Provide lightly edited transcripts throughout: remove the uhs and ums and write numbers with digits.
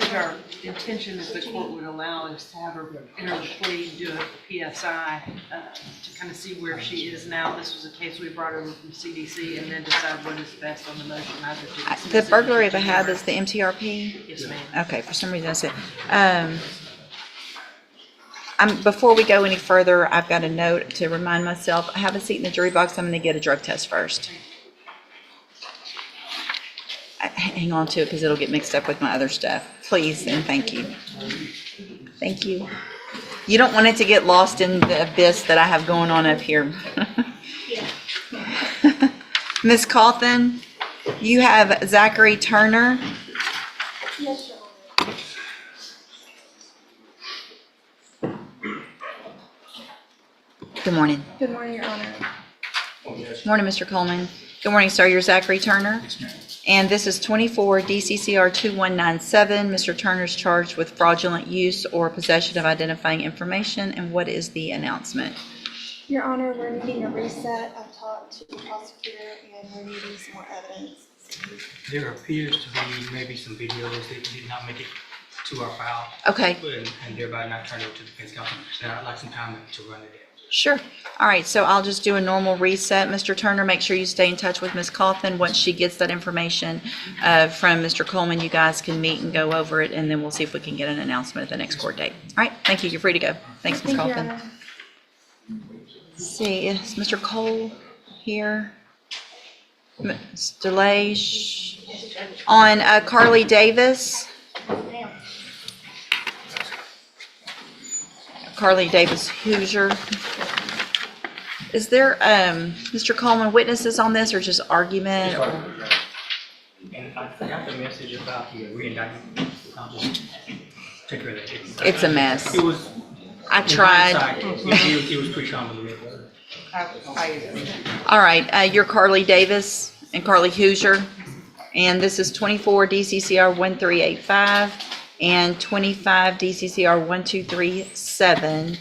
Our intention is the court would allow us to have her enter the plea, do a PSI to kind of see where she is now. This was a case we brought over from CDC and then decide what is best on the motion. Either to dismiss The it or burglary to of a hab continue. is the MTRP? Yes, ma'am. Okay, for some reason I said. Before we go any further, I've got a note to remind myself, I have a seat in the jury box, I'm gonna get a drug test first. Hang on to it because it'll get mixed up with my other stuff. Please and thank you. Thank you. You don't want it to get lost in the abyss that I have going on up here. Ms. Cawthon, you have Zachary Turner. Yes, Your Honor. Good morning. Good morning, Your Honor. Morning, Mr. Coleman. Good morning, sir. You're Zachary Turner. And this is 24 DCCR 2197. Mr. Turner's charged with fraudulent use or possession of identifying information. And what is the announcement? Your Honor, we're needing a reset. I've talked to the prosecutor and we're needing some more evidence. There appears to be maybe some videos that did not make it to our file. Okay, And thereby not turned over to the defense counsel. And I'd like some time to run it. sure. All right, so I'll just do a normal reset. Mr. Turner, make sure you stay in touch with Ms. Cawthon. Once she gets that information from Mr. Coleman, you guys can meet and go over it, and then we'll see if we can get an announcement at the next court date. All right, thank you. You're free to go. Thanks, Ms. Thank you, Your Cawthon. Honor. Let's see, is Mr. Cole here? Mr. Leish? On Carly Davis? Carly Davis Hoosier. Is there, Mr. Coleman, witnesses on this or just argument? Or- And I forgot the message about the re-indictment. I'll just take care of that. It's a mess. It was. I in tried. hindsight, It was pretty convoluted. All right, you're Carly Davis and Carly Hoosier. And this is 24 DCCR 1385 and 25 DCCR 1237.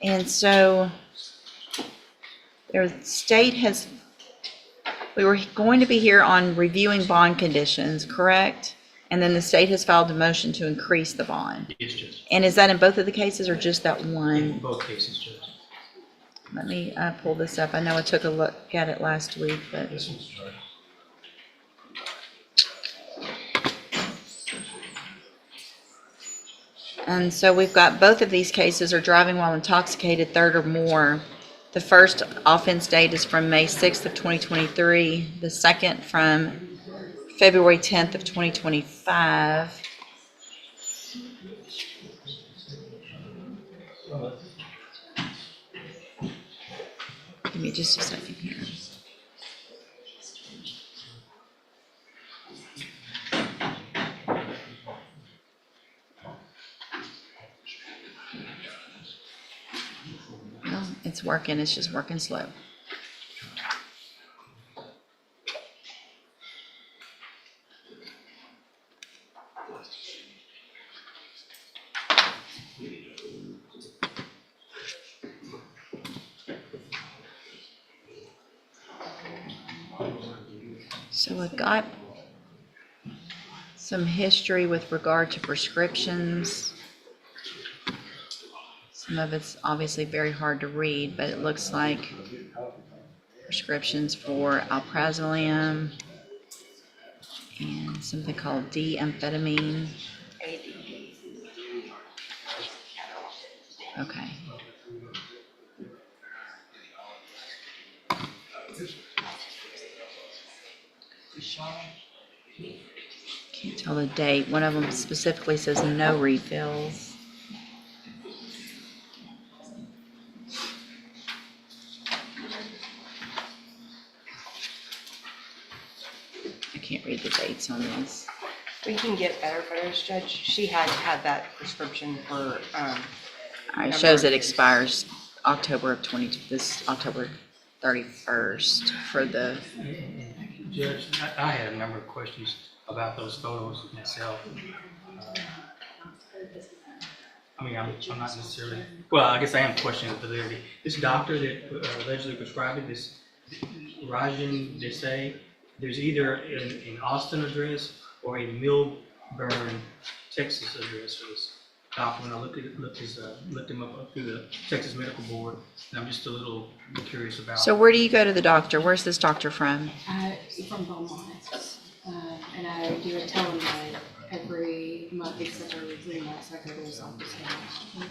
And so their state has, we were going to be here on reviewing bond conditions, correct? And then the state has filed a motion to increase the bond. Yes, Judge. And is that in both of the cases or just that In one? both cases, Judge. Let me pull this up. I know I took a look at it last week, but. And so we've got both of these cases are driving while intoxicated, third or more. The first offense date is from May 6th of 2023. The second from February 10th of 2025. Give me just a second here. Well, it's working, it's just working slow. So I've got some history with regard to prescriptions. Some of it's obviously very hard to read, but it looks like prescriptions for alprazolam and something called D-amphetamine. Okay. Can't tell the date. One of them specifically says no refills. I can't read the dates on these. We can get better photos, Judge. She had had that prescription for, All right, it shows it expires October of this October 31st for the, Judge, I had a number of questions about those photos myself. I mean, I'm not necessarily, well, I guess I am questioning the validity. This doctor that allegedly prescribed it, this Rajan Desai, there's either an Austin address or a Milburn, Texas address for this doctor. When I looked him up through the Texas Medical Board, and I'm just a little curious about. So where do you go to the doctor? Where's this doctor from? From Beaumont, and I do a telemed every month except for 3 months. I go to his office now.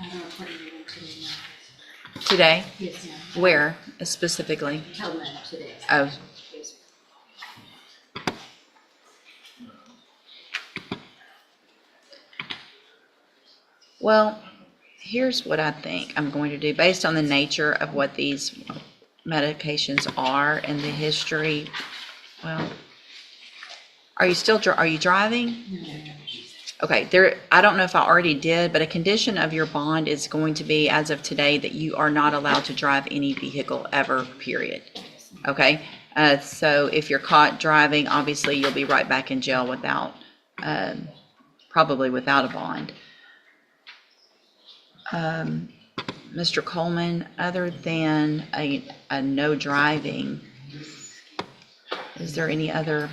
I have an appointment with him today now. Today? Yes, ma'am. Where specifically? Telemed today. Oh, Yes, well, here's what I think I'm going to do based on the nature of what these medications are and the history. Well, are you driving? Okay, I don't know if I already did, but a condition of your bond is going to be, as of today, that you are not allowed to drive any vehicle ever, period. Okay? So if you're caught driving, obviously you'll be right back in jail without, probably without a bond. Mr. Coleman, other than a no driving, is there any other?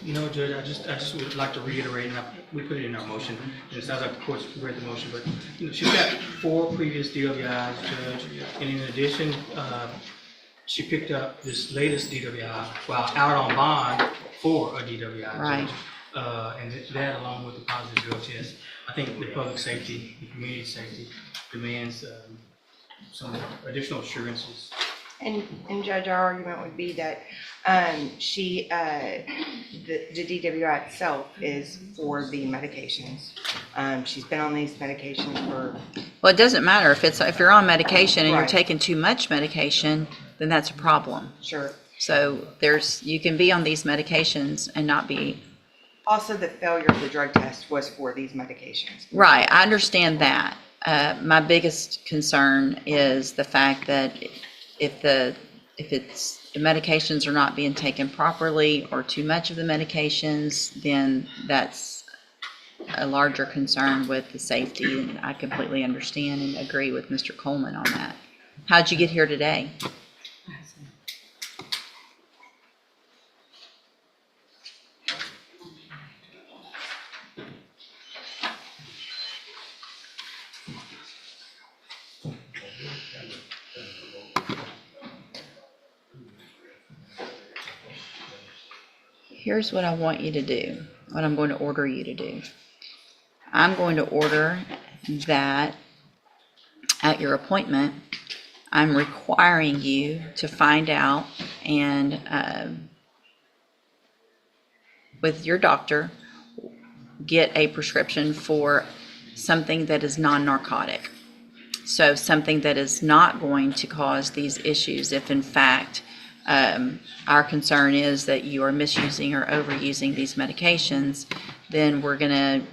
No, Judge, I just would like to reiterate, and we put it in our motion, and it sounds like the court's read the motion, but, she's got 4 previous DWIs, Judge, and in addition, she picked up this latest DWI while out on bond for a DWI, Right. Judge. And that along with the positive drug test, I think the public safety, the community safety demands some additional assurances. And Judge, our argument would be that the DWI itself is for the medications. She's been on these medications for, Well, it doesn't matter if you're on medication and you're Right. taking too much medication, then that's a problem. sure. So you can be on these medications and not be. Also, the failure of the drug test was for these medications. Right, I understand that. My biggest concern is the fact that if the medications are not being taken properly or too much of the medications, then that's a larger concern with the safety, and I completely understand and agree with Mr. Coleman on that. How'd you get here today? Here's what I want you to do, what I'm going to order you to do. I'm going to order that at your appointment, I'm requiring you to find out and with your doctor, get a prescription for something that is non-narcotic. So something that is not going to cause these issues if in fact our concern is that you are misusing or overusing these medications, then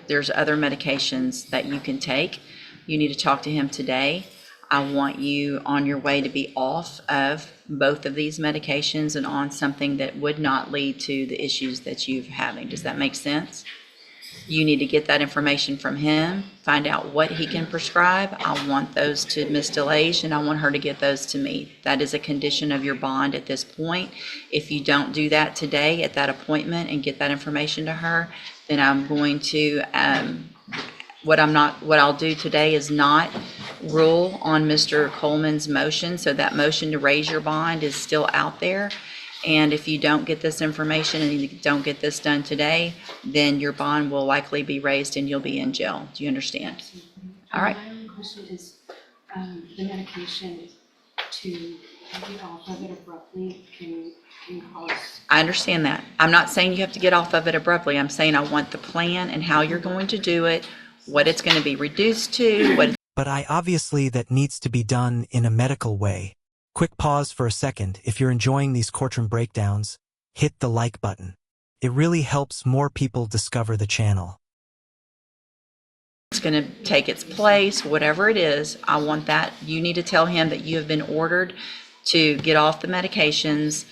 there's other medications that you can take. You need to talk to him today. I want you on your way to be off of both of these medications and on something that would not lead to the issues that you're having. Does that make sense? You need to get that information from him, find out what he can prescribe. I want those to Ms. DeLage, and I want her to get those to me. That is a condition of your bond at this point. If you don't do that today at that appointment and get that information to her, then I'm going to, what I'll do today is not rule on Mr. Coleman's motion. So that motion to raise your bond is still out there. And if you don't get this information and you don't get this done today, then your bond will likely be raised and you'll be in jail. Do you understand? All right. My only question is, the medication to get off of it abruptly can cause. I understand that. I'm not saying you have to get off of it abruptly. I'm saying I want the plan and how you're going to do it, what it's going to be reduced to, But obviously that needs to be done in a medical way. Quick pause for a second. If you're enjoying these courtroom breakdowns, hit the like button. It really helps more people discover the channel. it's going to take its place, whatever it is. I want that. You need to tell him that you have been ordered to get off the medications,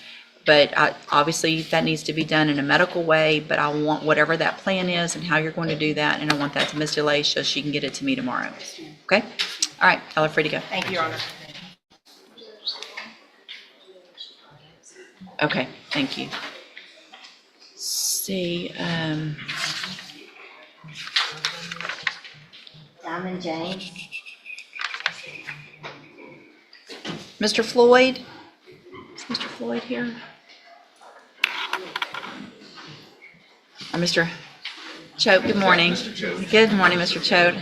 but obviously that needs to be done in a medical way, but I want whatever that plan is and how you're going to do that, and I want that to Ms. DeLay so she can get it to me tomorrow. Okay? All right, tell her free to go. Thank you, Your Honor. Okay, thank you. see, Diamond Jane. Mr. Floyd? Is Mr. Floyd here? Mr. Choate, good morning. Good morning, Mr. Choate.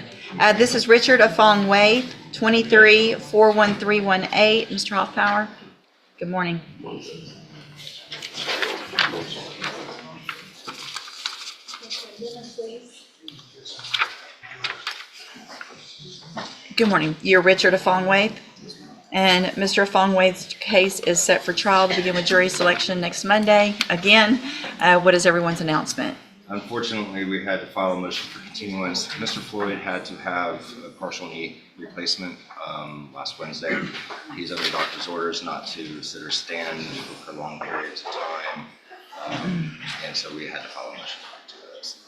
This is Richard Afong Wade, 23-41318. Mr. Hoffpower, good morning. Good morning. You're Richard Afong Wade, and Mr. Afong Wade's case is set for trial to begin with jury selection next Monday. Again, what is everyone's announcement? Unfortunately, we had to file a motion for continuance. Mr. Floyd had to have a partial knee replacement last Wednesday. He's under doctor's orders not to sit or stand for prolonged periods of time. And so we had to file a motion for continuance.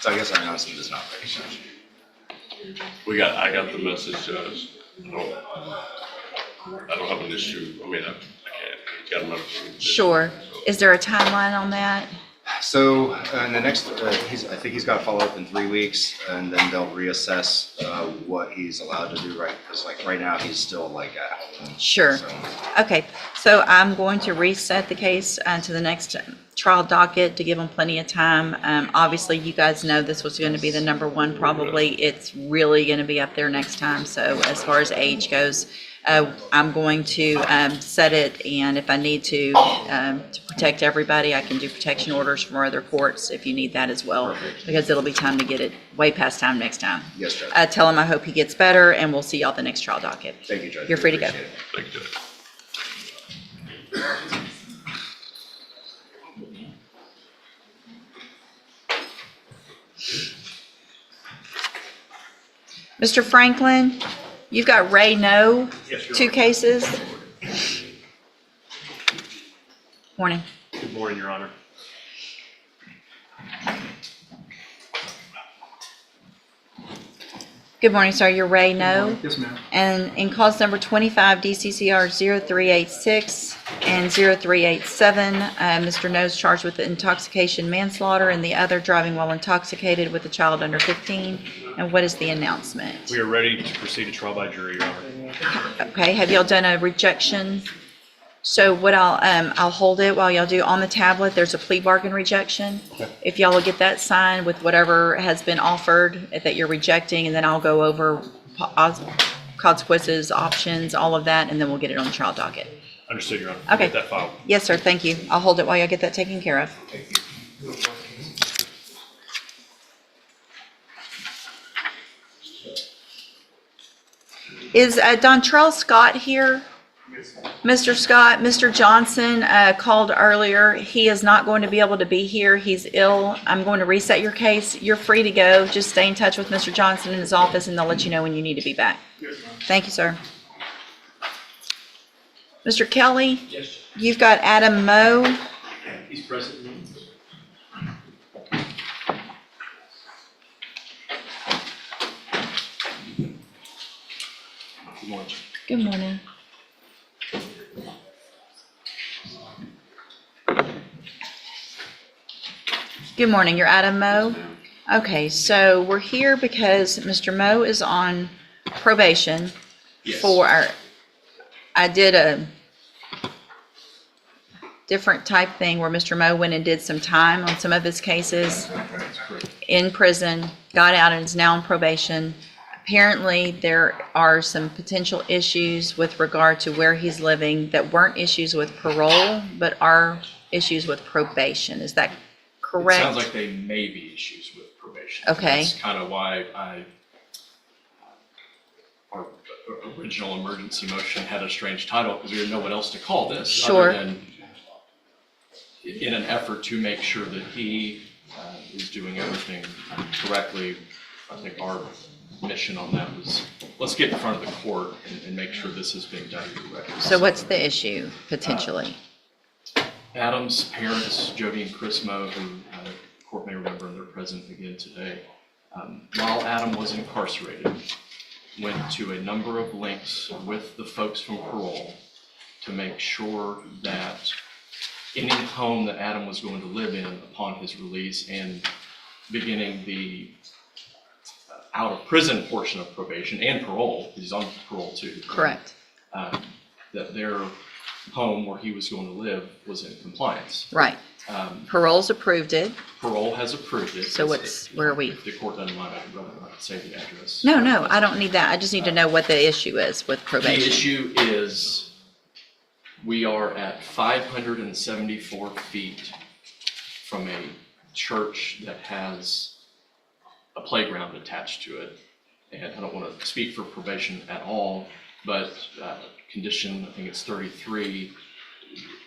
So I guess our announcement is not very much. I got the message, Judge. I don't have an issue. I mean, I can't. He's got a medical condition. Sure. Is there a timeline on that? So in the next, I think he's got to follow up in 3 weeks, and then they'll reassess what he's allowed to do, right? Because like right now, he's still like at home. Sure. So, Okay, so I'm going to reset the case to the next trial docket to give them plenty of time. Obviously, you guys know this was going to be the number one probably. It's really going to be up there next time. So as far as age goes, I'm going to set it, and if I need to protect everybody, I can do protection orders from other courts if you need that as well, because it'll be time to get it way past time next time. yes, Judge. Tell him I hope he gets better, and we'll see y'all the next trial docket. Thank you, Judge. You're free to go. Appreciate it. Thank you, Judge. Mr. Franklin, you've got Ray No, two cases. Morning. Good morning, Your Honor. Good morning, sir. You're Ray No. Yes, ma'am. And in cause number 25 DCCR 0386 and 0387, Mr. No is charged with intoxication manslaughter and the other driving while intoxicated with a child under 15. And what is the announcement? We are ready to proceed to trial by jury, Your Honor. Okay, have y'all done a rejection? So what I'll hold it while y'all do. On the tablet, there's a plea bargain rejection. If y'all will get that signed with whatever has been offered that you're rejecting, and then I'll go over consequences, options, all of that, and then we'll get it on the trial docket. Understood, Your Honor. Okay. Get that filed. Yes, sir, thank you. I'll hold it while y'all get that taken care of. Is Dontrell Scott here? Mr. Scott, Mr. Johnson called earlier. He is not going to be able to be here. He's ill. I'm going to reset your case. You're free to go. Just stay in touch with Mr. Johnson in his office, and they'll let you know when you need to be back. Thank you, sir. Mr. Kelly? Yes, You've got Adam Moe. he's present. Good morning. Good morning. Good morning, you're Adam Moe? Okay, so we're here because Mr. Moe is on probation Yes. I did a different type thing where Mr. Moe went and did some time on some of his cases in prison, got out and is now on probation. Apparently, there are some potential issues with regard to where he's living that weren't issues with parole, but are issues with probation. Is that correct? It sounds like they may be issues with probation. Okay. That's kind of why our original emergency motion had a strange title, because we didn't know what else to call this. Sure. Other than in an effort to make sure that he is doing everything correctly. I think our mission on that was, let's get in front of the court and make sure this is being done correctly. So what's the issue, potentially? Adam's parents, Jody and Chris Moe, who the court may remember, and they're present again today, while Adam was incarcerated, went to a number of lengths with the folks from parole to make sure that any home that Adam was going to live in upon his release and beginning the out of prison portion of probation and parole, because he's on parole too. Correct. That their home where he was going to live was in compliance. Right. Parole's approved it. Parole has approved it. So where are we? If the court doesn't mind, I can say the address. No, I don't need that. I just need to know what the issue is with The probation. issue is we are at 574 feet from a church that has a playground attached to it. And I don't want to speak for probation at all, but condition, I think it's 33.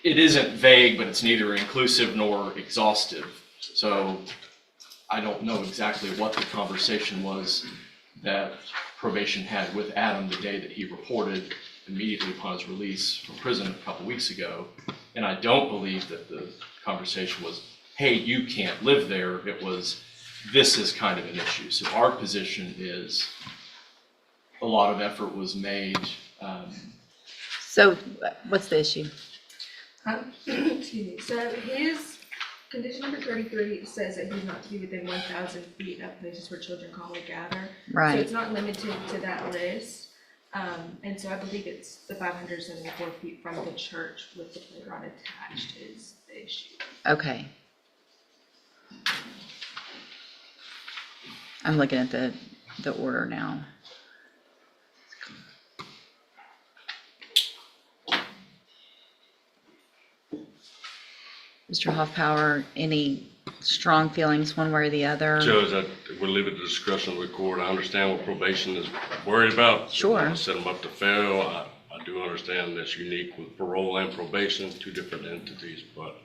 It isn't vague, but it's neither inclusive nor exhaustive. So I don't know exactly what the conversation was that probation had with Adam the day that he reported immediately upon his release from prison a couple weeks ago. And I don't believe that the conversation was, hey, you can't live there. It was, this is kind of an issue. So our position is a lot of effort was made. So what's the issue? Excuse me, so his condition number 33 says that he's not to be within 1,000 feet of places where children commonly gather. So Right. it's not limited to that list. And so I believe it's the 574 feet from the church with the playground attached is the issue. Okay. I'm looking at the order now. Mr. Hoffpower, any strong feelings one way or the other? Judge, we'll leave it to discussion with the court. I understand what probation is worried about. Sure. Set them up to fail. I do understand that's unique with parole and probation, two different entities, but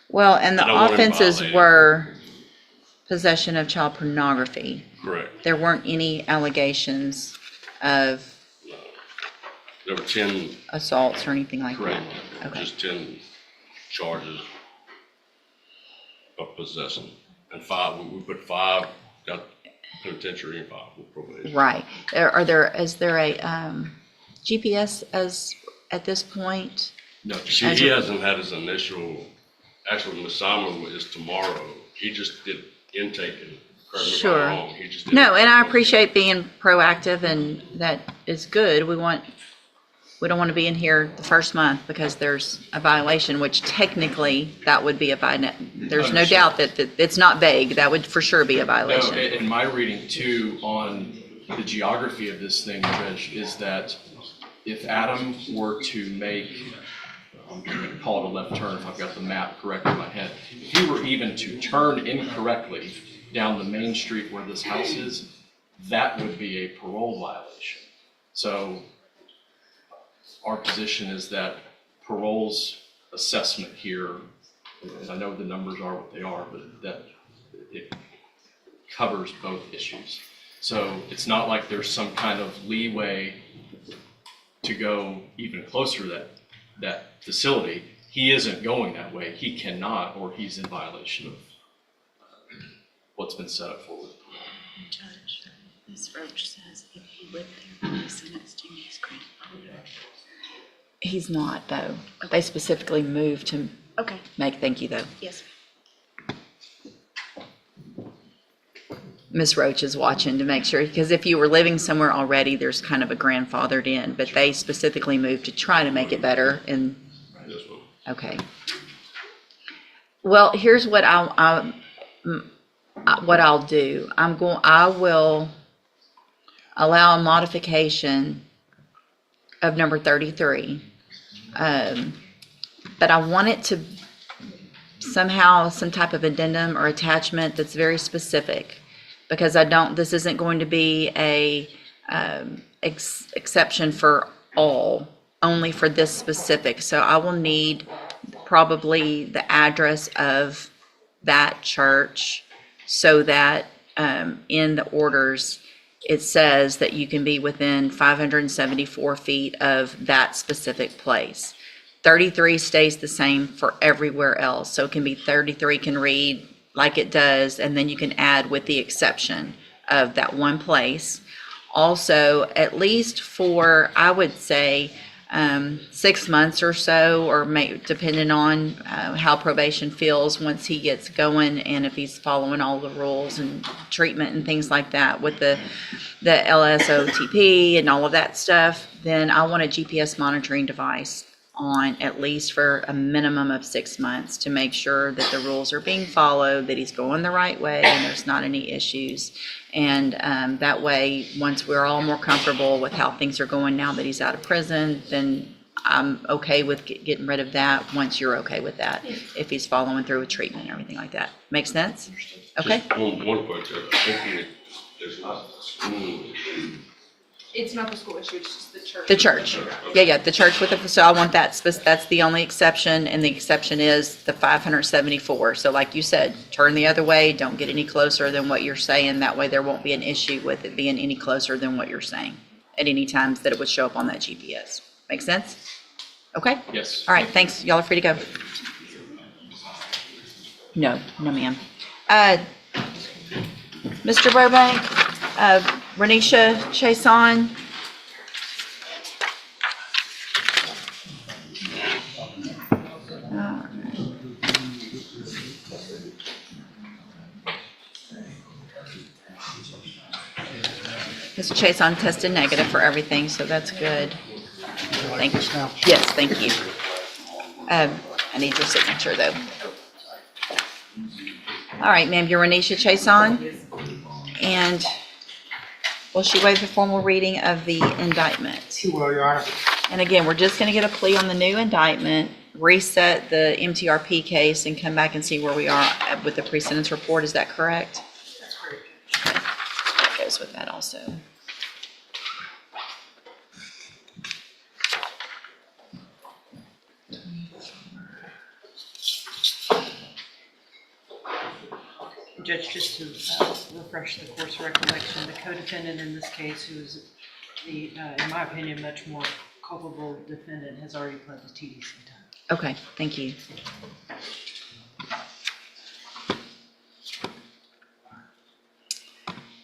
Well, and the I don't want him offenses violated. were possession of child pornography. correct. There weren't any allegations of There were 10, assaults or anything like that? Correct. Okay. just 10 charges of possession. And 5, we put 5, got penitentiary and 5 with probation. Right. Is there a GPS at this point? No, He hasn't had his initial, actually, the assignment is tomorrow. He just did intake and correct me if I'm Sure. wrong. He just did No, and I intake. appreciate being proactive, and that is good. We don't want to be in here the first month because there's a violation, which technically that would be a violation. There's no doubt that it's not vague. That would for sure be a No, violation. in my reading too on the geography of this thing, Rich, is that if Adam were to make, I'm going to call it a left turn if I've got the map correct in my head, if he were even to turn incorrectly down the main street where this house is, that would be a parole violation. So our position is that parole's assessment here, and I know the numbers are what they are, but that it covers both issues. So it's not like there's some kind of leeway to go even closer to that facility. He isn't going that way. He cannot, or he's in violation of what's been set up for. Judge, Ms. Roach says if he lived there, the sentenced him as grandfather. He's not, though. They specifically moved to Okay, thank you, though. yes. Ms. Roach is watching to make sure, because if you were living somewhere already, there's kind of a grandfathered in, but they specifically moved to try to make it better, and, Yes, ma'am. okay. Well, here's what I'll do. I will allow a modification of number 33. But I want it to somehow, some type of addendum or attachment that's very specific, because this isn't going to be a exception for all, only for this specific. So I will need probably the address of that church, so that in the orders, it says that you can be within 574 feet of that specific place. 33 stays the same for everywhere else. So it can be 33 can read like it does, and then you can add with the exception of that one place. Also, at least for, I would say, 6 months or so, or depending on how probation feels once he gets going, and if he's following all the rules and treatment and things like that with the LSOTP and all of that stuff, then I want a GPS monitoring device on at least for a minimum of 6 months to make sure that the rules are being followed, that he's going the right way, and there's not any issues. And that way, once we're all more comfortable with how things are going now that he's out of prison, then I'm okay with getting rid of that once you're okay with that, if he's following through with treatment and everything like that. Make sense? Okay? Just one question, I think there's not school issue. It's not the school issue, it's just the church. The church. Yeah, the church with the, so I want that, that's the only exception, and the exception is the 574. So like you said, turn the other way, don't get any closer than what you're saying. That way there won't be an issue with it being any closer than what you're saying at any times that it would show up on that GPS. Make sense? Okay? Yes. All right, thanks. Y'all are free to go. No, ma'am. Mr. Burbank, Renisha Chason. Ms. Chason tested negative for everything, so that's good. Thank you. Yes, thank you. I need your signature, though. All right, ma'am, you're Renisha Chason. And will she waive the formal reading of the indictment? She will, Your Honor. And again, we're just going to get a plea on the new indictment, reset the MTRP case, and come back and see where we are with the pre-sentence report. Is that correct? That's correct. Okay. That goes with that also. Judge, just to refresh the court's recollection, the co-defendant in this case, who is the, in my opinion, much more culpable defendant, has already pled the TDC time. Okay, thank you.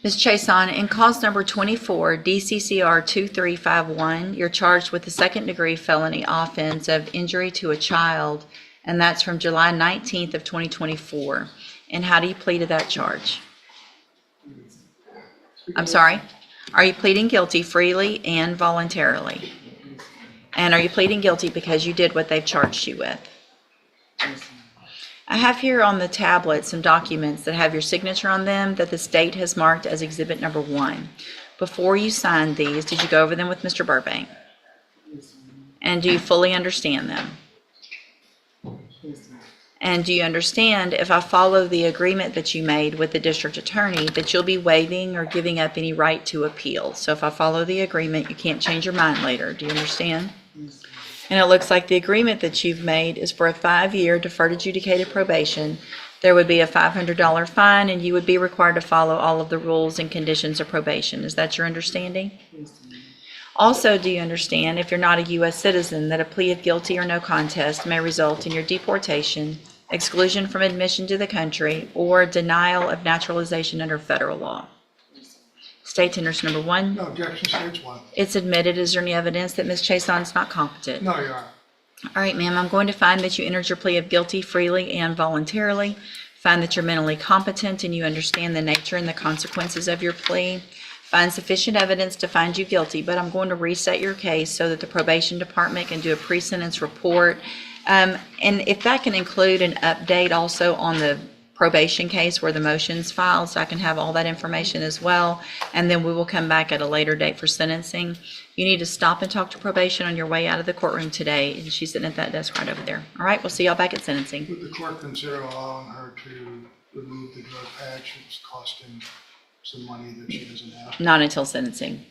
Ms. Chason, in cause number 24, DCCR 2351, you're charged with the second-degree felony offense of injury to a child, and that's from July 19th of 2024. And how do you plead to that charge? I'm sorry? Are you pleading guilty freely and voluntarily? And are you pleading guilty because you did what they've charged you with? I have here on the tablet some documents that have your signature on them that the state has marked as exhibit number 1. Before you signed these, did you go over them with Mr. Burbank? And do you fully understand them? And do you understand, if I follow the agreement that you made with the district attorney, that you'll be waiving or giving up any right to appeal? So if I follow the agreement, you can't change your mind later. Do you understand? And it looks like the agreement that you've made is for a 5-year deferred adjudicated probation. There would be a $500 fine, and you would be required to follow all of the rules and conditions of probation. Is that your understanding? Also, do you understand, if you're not a U.S. citizen, that a plea of guilty or no contest may result in your deportation, exclusion from admission to the country, or denial of naturalization under federal law? State tenders number 1. No objection, states 1. It's admitted. Is there any evidence that Ms. Chason's not competent? No, Your Honor. All right, ma'am, I'm going to find that you entered your plea of guilty freely and voluntarily, find that you're mentally competent and you understand the nature and the consequences of your plea, find sufficient evidence to find you guilty, but I'm going to reset your case so that the probation department can do a pre-sentence report. And if that can include an update also on the probation case where the motion's filed, so I can have all that information as well, and then we will come back at a later date for sentencing. You need to stop and talk to probation on your way out of the courtroom today, and she's sitting at that desk right over there. All right, we'll see y'all back at sentencing. Would the court consider allowing her to remove the drug patch? It's costing some money that she doesn't have. Not until sentencing.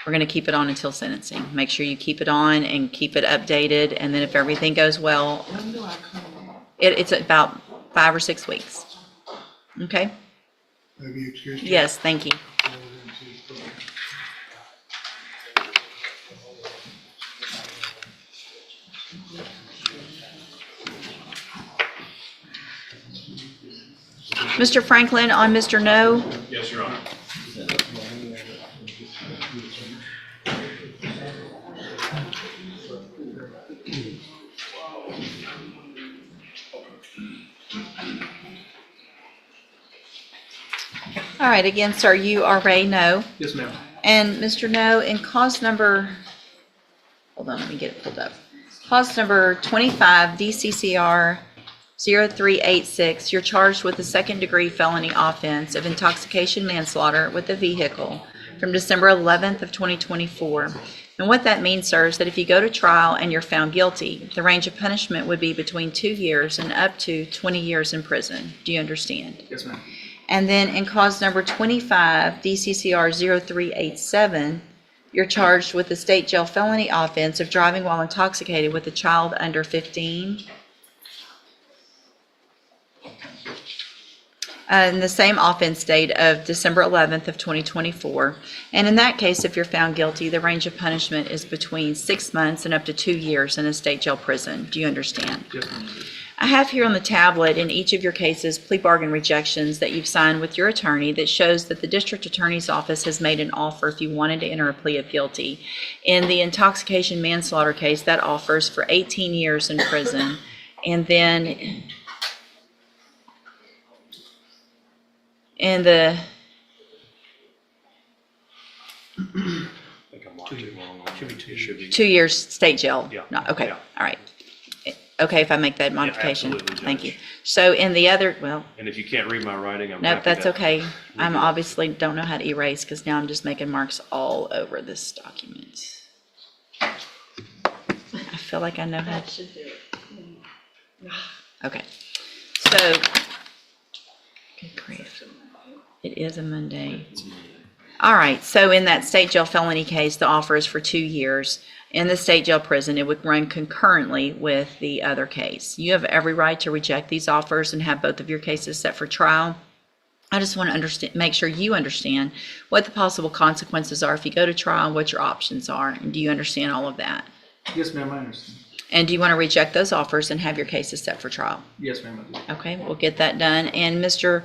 We're going to keep it on until sentencing. Make sure you keep it on and keep it updated, and then if everything goes well, it's about 5 or 6 weeks. Okay? Maybe excuse me. Yes, thank you. Mr. Franklin, on Mr. No? Yes, Your Honor. All right, again, sir, you are Ray No. Yes, ma'am. And Mr. No, in cause number, hold on, let me get it pulled up. Cause number 25 DCCR 0386, you're charged with a second-degree felony offense of intoxication manslaughter with a vehicle from December 11th of 2024. And what that means, sir, is that if you go to trial and you're found guilty, the range of punishment would be between 2 years and up to 20 years in prison. Do you understand? Yes, ma'am. And then in cause number 25, DCCR 0387, you're charged with the state jail felony offense of driving while intoxicated with a child under 15. In the same offense date of December 11th of 2024. And in that case, if you're found guilty, the range of punishment is between 6 months and up to 2 years in a state jail prison. Do you understand? Yes, ma'am. I have here on the tablet in each of your cases plea bargain rejections that you've signed with your attorney that shows that the district attorney's office has made an offer if you wanted to enter a plea of guilty. In the intoxication manslaughter case, that offers for 18 years in prison. And then in the I think I'm marked it wrong. Should be 2 It should be. 2 years state jail. Yeah. No, okay, Yeah. all right. Okay, if I make that modification? absolutely, Judge. Thank you. So in the other, well, And if you can't read my writing, I'm nope, happy that's to okay. I'm redo it. obviously don't know how to erase because now I'm just making marks all over this document. I feel like I know how That to. should do it. Okay, so, good grief. It is a Monday. All right, so in that state jail felony case, the offer is for 2 years. In the state jail prison, it would run concurrently with the other case. You have every right to reject these offers and have both of your cases set for trial. I just want to understand, make sure you understand what the possible consequences are if you go to trial and what your options are. And do you understand all of that? Yes, ma'am, I understand. And do you want to reject those offers and have your cases set for trial? Yes, ma'am, I do. Okay, we'll get that done. And Mr.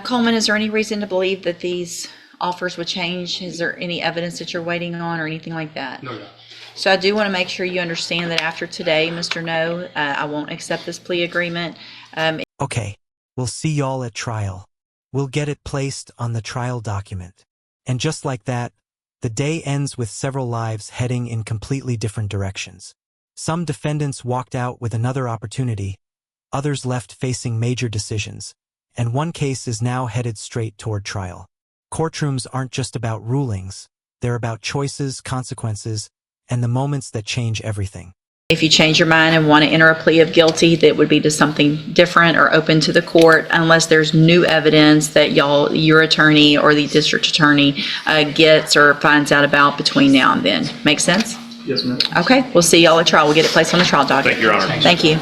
Coleman, is there any reason to believe that these offers would change? Is there any evidence that you're waiting on or anything like that? No, no. So I do want to make sure you understand that after today, Mr. No, I won't accept this plea agreement. Okay, we'll see y'all at trial. We'll get it placed on the trial document. And just like that, the day ends with several lives heading in completely different directions. Some defendants walked out with another opportunity, others left facing major decisions, and one case is now headed straight toward trial. Courtrooms aren't just about rulings, they're about choices, consequences, and the moments that change everything. If you change your mind and want to enter a plea of guilty, that would be to something different or open to the court unless there's new evidence that your attorney or the district attorney gets or finds out about between now and then. Make sense? Yes, ma'am. Okay, we'll see y'all at trial. We'll get it placed on the trial docket. Thank you, Your Honor. Thank you.